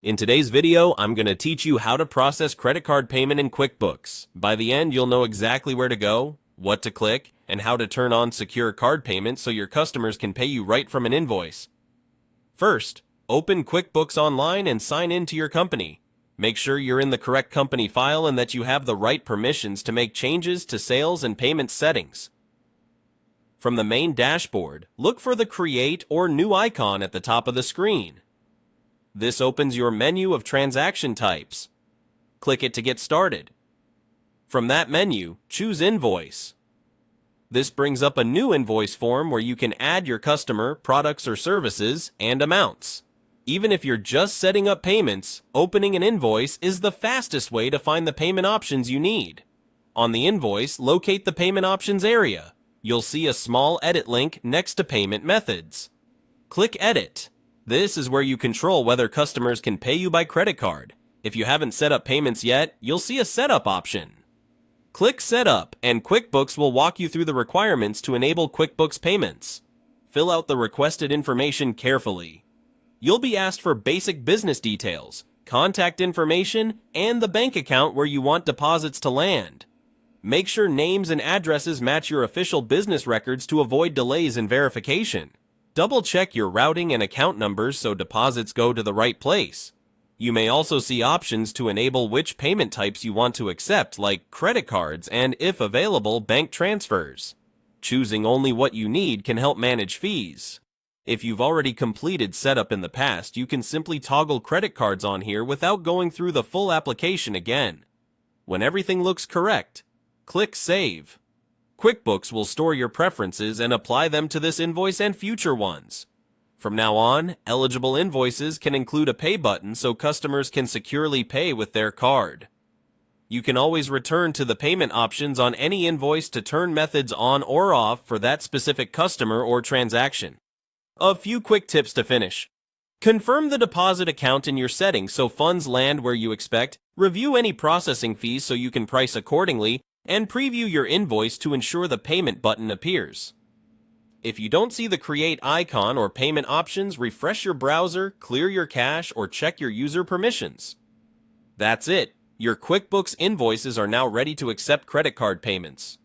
In today's video, I'm going to teach you how to process credit card payment in QuickBooks. By the end, you'll know exactly where to go, what to click, and how to turn on secure card payments so your customers can pay you right from an invoice. First, open QuickBooks Online and sign in to your company. Make sure you're in the correct company file and that you have the right permissions to make changes to sales and payment settings. From the main dashboard, look for the Create or New icon at the top of the screen. This opens your menu of transaction types. Click it to get started. From that menu, choose Invoice. This brings up a new invoice form where you can add your customer, products or services, and amounts. Even if you're just setting up payments, opening an invoice is the fastest way to find the payment options you need. On the invoice, locate the payment options area. You'll see a small edit link next to payment methods. Click Edit. This is where you control whether customers can pay you by credit card. If you haven't set up payments yet, you'll see a setup option. Click Setup, and QuickBooks will walk you through the requirements to enable QuickBooks Payments. Fill out the requested information carefully. You'll be asked for basic business details, contact information, and the bank account where you want deposits to land. Make sure names and addresses match your official business records to avoid delays in verification. Double-check your routing and account numbers so deposits go to the right place. You may also see options to enable which payment types you want to accept, like credit cards and, if available, bank transfers. Choosing only what you need can help manage fees. If you've already completed setup in the past, you can simply toggle credit cards on here without going through the full application again. When everything looks correct, click Save. QuickBooks will store your preferences and apply them to this invoice and future ones. From now on, eligible invoices can include a pay button so customers can securely pay with their card. You can always return to the payment options on any invoice to turn methods on or off for that specific customer or transaction. A few quick tips to finish. Confirm the deposit account in your settings so funds land where you expect, review any processing fees so you can price accordingly, and preview your invoice to ensure the payment button appears. If you don't see the Create icon or payment options, refresh your browser, clear your cache, or check your user permissions. That's it. Your QuickBooks invoices are now ready to accept credit card payments.